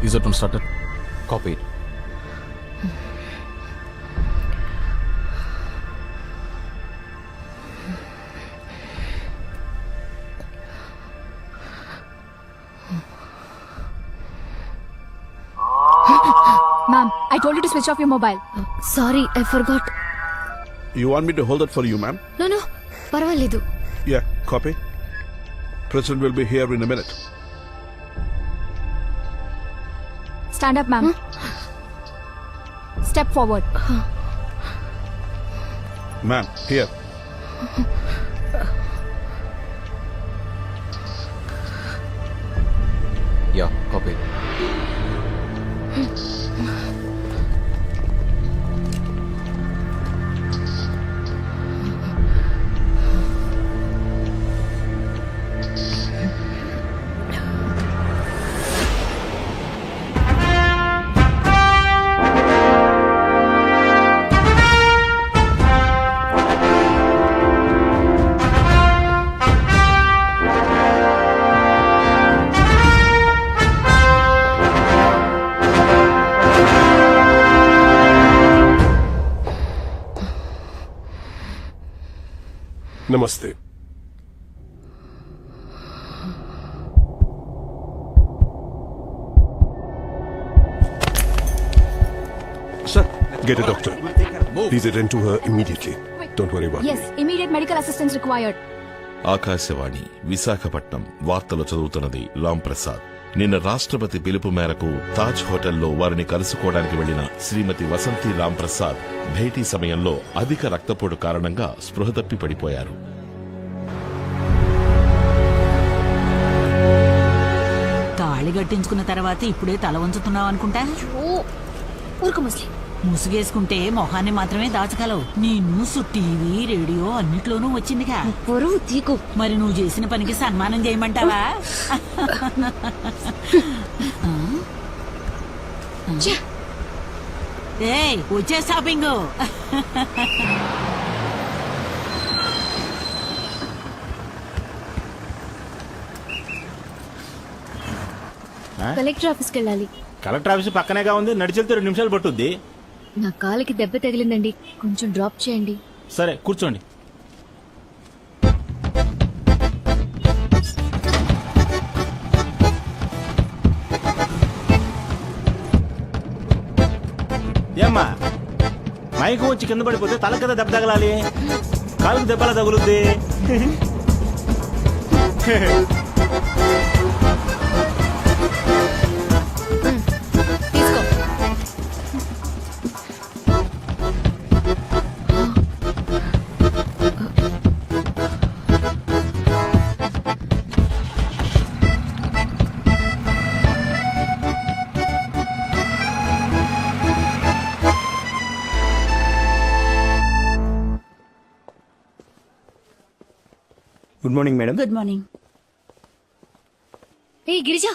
Is that one started? Copied. Ma'am, I told you to switch off your mobile. Sorry, I forgot. You want me to hold it for you, ma'am? No, పర్వాలేదు. Yeah, copy. President will be here in a minute. Stand up, ma'am. Step forward. Ma'am, here. Yeah, copied. नमस्ते. Sir, Get a doctor. Please attend to her immediately. Don't worry about Yes, me. immediate medical assistance required. Akashvani Visakhapatnam వార్తలు చదువుతున్నది రామ్ ప్రసాద్. నిన్న రాష్ట్రపతి పిలుపు మేరకు తాజ్ హోటల్లో వారిని కలుసుకోవడానికి వెళ్లిన శ్రీమతి వసంతి రామ్ ప్రసాద్ భేటీ సమయంలో అధిక రక్తపోటు కారణంగా స్పృహ తప్పి పడిపోయారు. తాళి కట్టించుకున్న తర్వాత ఇప్పుడే తల వంచుతున్నావు అనుకుంటా. ఊరుకు ముస్లిం. ముసుగేసుకుంటే మొహాన్ని మాత్రమే దాచగలవు. నీ న్యూస్ టీవీ రేడియో అన్నిట్లోనూ వచ్చిందిగా. పొరువు తీకు. మరి నువ్వు చేసిన పనికి సన్మానం చేయమంటావా? ఏయ్, వచ్చే షాపింగ్. కలెక్టర్ ఆఫీస్కి వెళ్ళాలి. కలెక్టర్ ఆఫీస్ పక్కనేగా ఉంది, నడిచెళ్తే 2 నిమిషాలు పట్టుద్ది. నా కాలికి దెబ్బ తగిలిందండి, కొంచెం డ్రాప్ చేయండి. సరే కూర్చోండి. ఏమ్మా, మైకు వచ్చి కింద పడిపోతే తల కదా దెబ్బ తగలాలి, కాలుకు దెబ్బలా తగులుద్ది. తీసుకో. Good morning madam. Good morning. ఏ గిరిజా,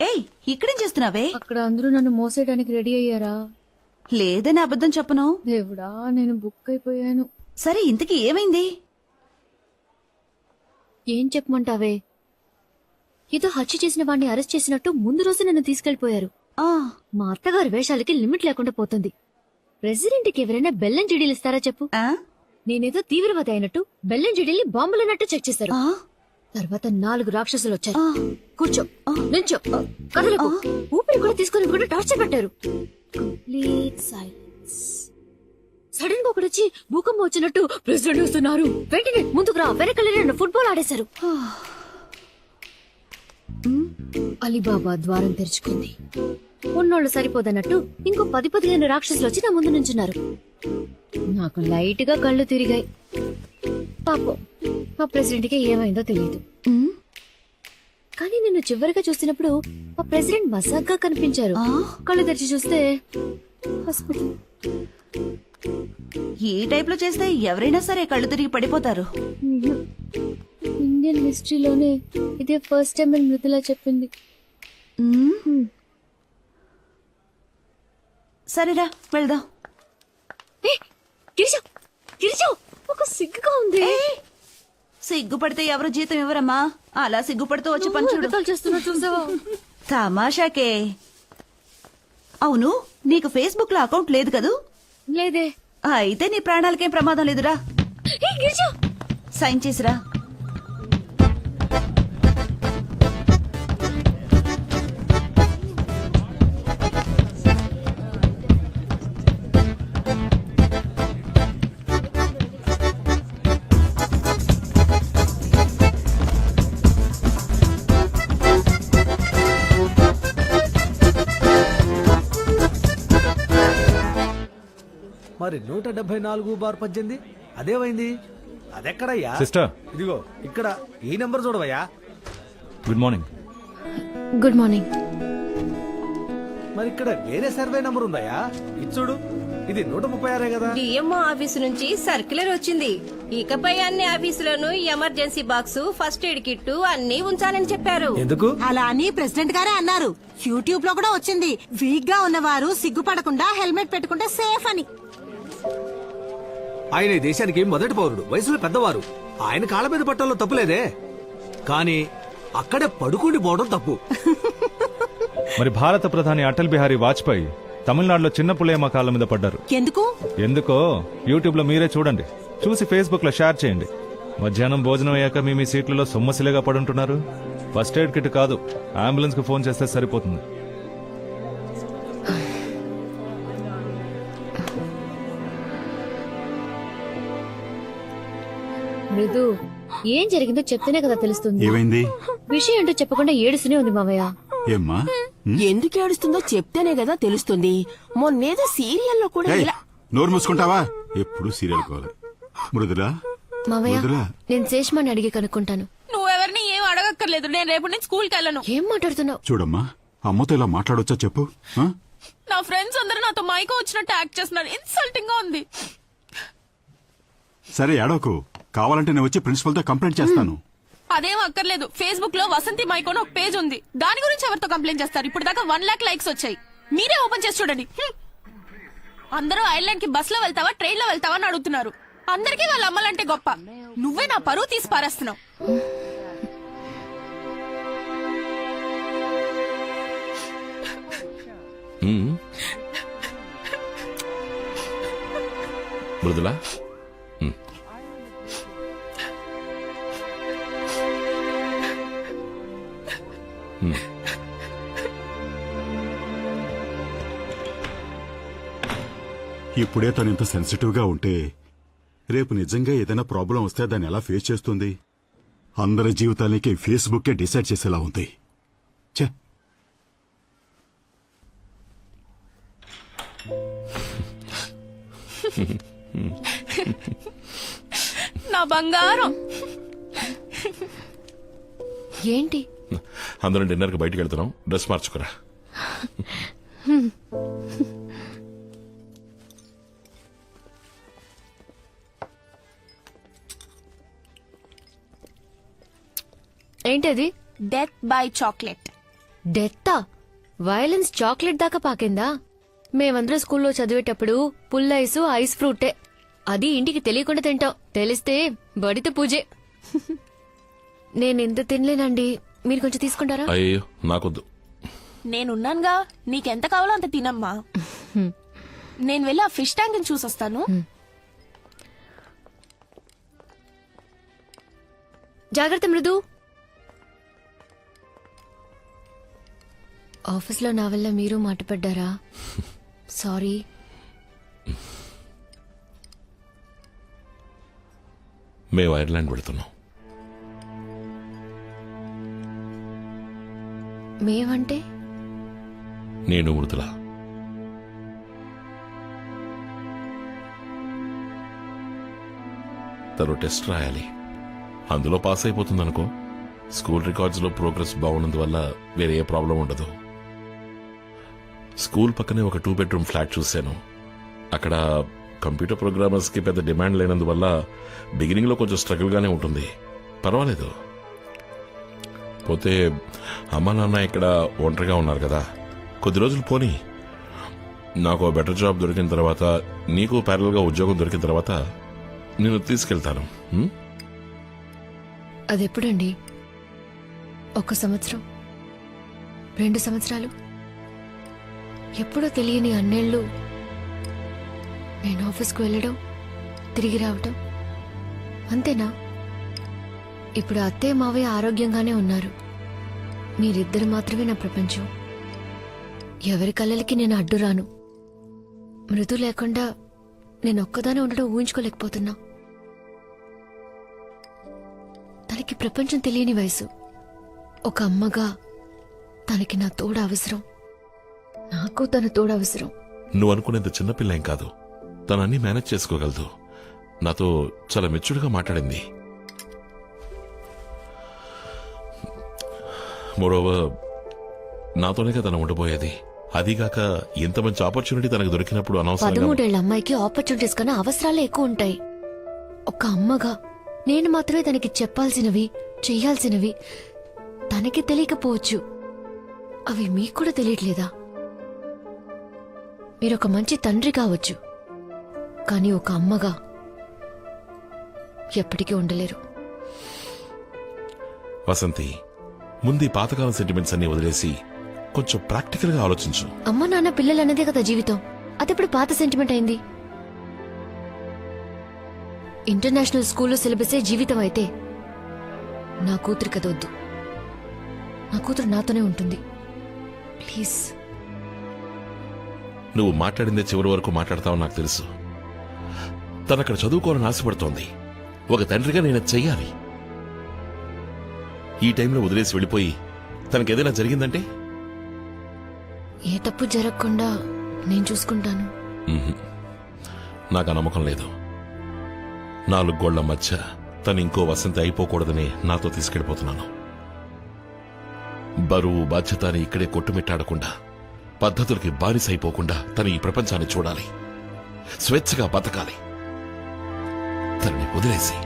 ఏయ్, ఇక్కడేం చేస్తున్నావే? అక్కడ అందరూ నన్ను మోసేయడానికి రెడీ అయ్యారా? లేదని అబద్ధం చెప్పను. దేవుడా, నేను బుక్ అయిపోయాను. సరే, ఇంతకీ ఏమైంది? ఏం చెప్పమంటావే? ఏదో హత్య చేసిన వాడిని అరెస్ట్ చేసినట్టు ముందు రోజు నన్ను తీసుకెళ్లిపోయారు. మా అత్తగారి వేషాలకి లిమిట్ లేకుండా పోతుంది. ప్రెసిడెంట్ కి ఎవరైనా బెల్లం చెడీలు ఇస్తారా చెప్పు? నేనేదో తీవ్రవాది అయినట్టు బెల్లం చెడీల్ని బాంబులన్నట్టు చెక్ చేశారు. తర్వాత 4 రాక్షసులు వచ్చారు. కూర్చో, నిల్చో, కదలకు, ఊపిరి కూడా తీసుకుని కూడా టార్చర్ పెట్టారు. Complete silence. సడన్ గా ఒకటి వచ్చి భూకంపం వచ్చినట్టు ప్రెసిడెంట్ వస్తున్నారు, వెంటనే ముందుకు రా, వెనకలే నన్ను ఫుట్బాల్ ఆడేశారు. అలీబాబా ద్వారం తెరుచుకుంది. ఉన్నోళ్ళు సరిపోదన్నట్టు ఇంకో 10-15 రాక్షసులు వచ్చి నా ముందు నుంచున్నారు. నాకు లైట్ గా కళ్ళు తిరిగాయి. పాపం మా ప్రెసిడెంట్ కి ఏమైందో తెలియదు. కానీ నిన్ను చివరిగా చూసినప్పుడు మా ప్రెసిడెంట్ మసాగ్గా కనిపించారు. కళ్ళు తెరిచి చూస్తే హాస్పిటల్. ఈ టైప్ లో చేస్తే ఎవరైనా సరే కళ్ళు తిరిగి పడిపోతారు. ఇండియన్ హిస్టరీలోనే ఇదే ఫస్ట్ టైం అని మృదులా చెప్పింది. సరేరా, వెళ్దాం. ఒక సిగ్గుగా ఉంది. సిగ్గుపడితే ఎవరు జీతం ఇవ్వరమ్మా. అలా సిగ్గుపడుతూ వచ్చి పంచుడు చేస్తున్నా చూసావా? తమాషాకే. అవును, నీకు ఫేస్బుక్ లో అకౌంట్ లేదు కదూ? లేదే. అయితే నీ ప్రాణాలకేం ప్రమాదం లేదురా. సైన్ చేసిరా. మరి 174/18 అదేమైంది? అదెక్కడయ్యా? సిస్టర్, ఇదిగో ఇక్కడ ఈ నెంబర్ చూడవయ్యా. Good morning. Good morning. మరి ఇక్కడ వేరే సర్వే నంబర్ ఉందయ్యా. ఇది చూడు, ఇది 136 కదా. డిఎంఓ ఆఫీసు నుంచి సర్క్యులర్ వచ్చింది. ఇకపై అన్ని ఆఫీసులను emergency box, first aid kit అన్ని ఉంచాలని చెప్పారు. ఎందుకు? అలా అని ప్రెసిడెంట్ గారే అన్నారు. యూట్యూబ్ లో కూడా వచ్చింది. వీక్ గా ఉన్నవారు సిగ్గుపడకుండా హెల్మెట్ పెట్టుకుంటే సేఫ్ అని. ఆయన ఈ దేశానికి మొదటి పౌరుడు, వయసులో పెద్దవారు. ఆయన కాళ్ళ మీద పట్టడంలో తప్పులేదే, కానీ అక్కడే పడుకుని పోవడం తప్పు. మరి భారత ప్రధాని అటల్ బిహారీ వాజ్పేయి తమిళనాడులో చిన్న పులేమ కాళ్ళ మీద పడ్డారు. ఎందుకో యూట్యూబ్ లో మీరే చూడండి. చూసి ఫేస్బుక్ లో షేర్ చేయండి. మధ్యాహ్నం భోజనం అయ్యాక మీ సీట్లలో సొమ్మసిలేగా పడుంటున్నారు. ఫస్ట్ ఎయిడ్ కిట్ కాదు, అంబులెన్స్ కు ఫోన్ చేస్తే సరిపోతుంది. మృదు, ఏం జరిగిందో చెప్తేనే కదా తెలుస్తుంది. ఏమైంది? విషయం ఏంటో చెప్పకుండా ఏడుస్తూనే ఉంది మావయ్య. ఏమ్మా? ఎందుకు ఏడుస్తుందో చెప్తేనే కదా తెలుస్తుంది. మొన్నేదో సీరియల్లో కూడా ఇలా. నోరు మూసుకుంటావా? ఎప్పుడు సీరియల్ కావాలి. మృదులా, మావయ్య, మృదులా, నేను శేష్మాన్ని అడిగి కనుక్కుంటాను. నువ్వెవరిని ఏం అడగక్కర్లేదు. నేను రేపు నుంచి స్కూల్కి వెళ్ళను. ఏం మాట్లాడుతున్నావు? చూడమ్మా, అమ్మతో ఇలా మాట్లాడొచ్చా చెప్పు. ఆ? నా ఫ్రెండ్స్ అందరూ నాతో మైకో వచ్చినట్టు యాక్ట్ చేస్తున్నారు. ఇన్సల్టింగ్ గా ఉంది. సరే ఏడవకు, కావాలంటే నేను వచ్చి ప్రిన్సిపల్ తో కంప్లైంట్ చేస్తాను. అదేం అక్కర్లేదు. ఫేస్బుక్ లో వసంతి మైకోన్ ఒక పేజ్ ఉంది. దాని గురించి ఎవరితో కంప్లైంట్ చేస్తారు? ఇప్పుడు దాకా 1 lakh లైక్స్ వచ్చాయి. మీరే ఓపెన్ చేసి చూడండి. అందరూ ఐర్లాండ్ కి బస్ లో వెళ్తావా, ట్రైన్ లో వెళ్తావా అని అడుగుతున్నారు. అందరికీ వాళ్ళ అమ్మలంటే గొప్ప. నువ్వే నా పరువు తీసి పారేస్తున్నావు. మృదులా, ఇప్పుడే తను ఇంత సెన్సిటివ్ గా ఉంటే రేపు నిజంగా ఏదైనా ప్రాబ్లం వస్తే దాన్ని ఎలా ఫేస్ చేస్తుంది? అందరి జీవితానికి ఫేస్బుక్ డిసైడ్ చేసేలా ఉంది. ఛే, నా బంగారం. ఏంటి? అందరం డిన్నర్ కి బయటికి వెళ్తున్నాం. డ్రెస్ మార్చుకురా. ఏంటది? Death by chocolate. డెత్తా? వైలెన్స్ చాక్లెట్ దాకా పాకిందా? మేమందరం స్కూల్లో చదివేటప్పుడు పుల్ ఐసు, ఐస్ ఫ్రూటే. అది ఇంటికి తెలియకుండా తింటాం. తెలిస్తే బడిత పూజే. నేనెంత తినలేనండి, మీరు కొంచెం తీసుకుంటారా? అయ్యో నాకొద్దు. నేనున్నానుగా, నీకెంత కావాలో అంత తినమ్మా. నేను వెళ్ళి ఆ ఫిష్ ట్యాంక్ ని చూసొస్తాను. జాగ్రత్త మృదు. ఆఫీస్లో నా వల్ల మీరు మాటపడ్డారా? సారీ. మేము ఐర్లాండ్ వెళుతున్నాం. మేమంటే? నేను మృదుల. తను టెస్ట్ రాయాలి. అందులో పాస్ అయిపోతుందనుకో. స్కూల్ రికార్డ్స్ లో ప్రోగ్రెస్ బాగున్నందువల్ల వేరే ఏ ప్రాబ్లం ఉండదు. స్కూల్ పక్కనే ఒక 2 bedroom ఫ్లాట్ చూశాను. అక్కడ కంప్యూటర్ ప్రోగ్రామర్స్ కి పెద్ద డిమాండ్ లేనందువల్ల బిగినింగ్ లో కొంచెం స్ట్రగుల్ గానే ఉంటుంది. పర్వాలేదు. పోతే అమ్మ నాన్న ఇక్కడ ఒంటరిగా ఉన్నారు కదా, కొద్ది రోజులు పోనీ. నాకు బెటర్ జాబ్ దొరికిన తర్వాత, నీకు ప్యారల్ గా ఉద్యోగం దొరికిన తర్వాత నేను తీసుకెళ్తాను. అదెప్పుడండి? 1 సంవత్సరం? 2 సంవత్సరాలు ఎప్పుడో తెలియని అన్నేళ్ళు నేను ఆఫీస్కు వెళ్ళడం తిరిగి రావటం అంతేనా? ఇప్పుడు అత్తయ్య మావయ్య ఆరోగ్యంగానే ఉన్నారు. మీరిద్దరు మాత్రమే నా ప్రపంచం. ఎవరి కళ్ళకి నేను అడ్డు రాను. మృదు లేకుండా నేను ఒక్కదానే ఉండడం ఊహించుకోలేకపోతున్నా. తనకి ప్రపంచం తెలియని వయసు. ఒక అమ్మగా తనకి నా తోడు అవసరం. నాకు తన తోడు అవసరం. నువ్వు అనుకునేంత చిన్నపిల్ల ఏం కాదు. తను అన్ని మేనేజ్ చేసుకోగలదు. నాతో చాలా మెచ్యూర్డ్గా మాట్లాడింది. మోరోవర్ నాతోనే కదా తను ఉండబోయేది. అదిగాక ఎంత మంచి ఆపర్చునిటీ తనకు దొరికినప్పుడు అనవసరంగా 13 ఏళ్ల అమ్మాయికి ఆపర్చునిటీస్ కన్నా అవసరాలే ఎక్కువ ఉంటాయి. ఒక అమ్మగా నేను మాత్రమే తనకి చెప్పాల్సినవి చెయ్యాల్సినవి తనకి తెలియకపోవచ్చు. అవి మీకు కూడా తెలియట్లేదా? మీరొక మంచి తండ్రి కావచ్చు, కానీ ఒక అమ్మగా ఎప్పటికీ ఉండలేరు. వసంతి, ముందు పాతకాలం సెంటిమెంట్స్ అన్ని వదిలేసి కొంచెం ప్రాక్టికల్ గా ఆలోచించు. అమ్మ నాన్న పిల్లలు అన్నదే కదా జీవితం. అదెప్పుడు పాత సెంటిమెంట్ అయింది? ఇంటర్నేషనల్ స్కూల్లో సిలబసే జీవితం అయితే నా కూతురు కదొద్దు. నా కూతురు నాతోనే ఉంటుంది. ప్లీజ్. నువ్వు మాట్లాడిందే చివరి వరకు మాట్లాడతావు నాకు తెలుసు. తనక్కడ చదువుకోవాలని ఆశపడుతోంది. ఒక తండ్రిగా నేను అది చెయ్యాలి. ఈ టైంలో వదిలేసి వెళ్ళిపోయి తనకేదైనా జరిగిందంటే ఏ తప్పు జరగకుండా నేను చూసుకుంటాను. నాకు ఆ నమ్మకం లేదు. 4 గోళ్ల మధ్య తను ఇంకో వసంతి అయిపోకూడదని నాతో తీసుకెళ్లిపోతున్నాను. బరువు బాధ్యత అని ఇక్కడే కొట్టుమిట్టాడకుండా, పద్ధతులకి బానిసైపోకుండా తను ఈ ప్రపంచాన్ని చూడాలి. స్వేచ్ఛగా బతకాలి. తనని వదిలేసి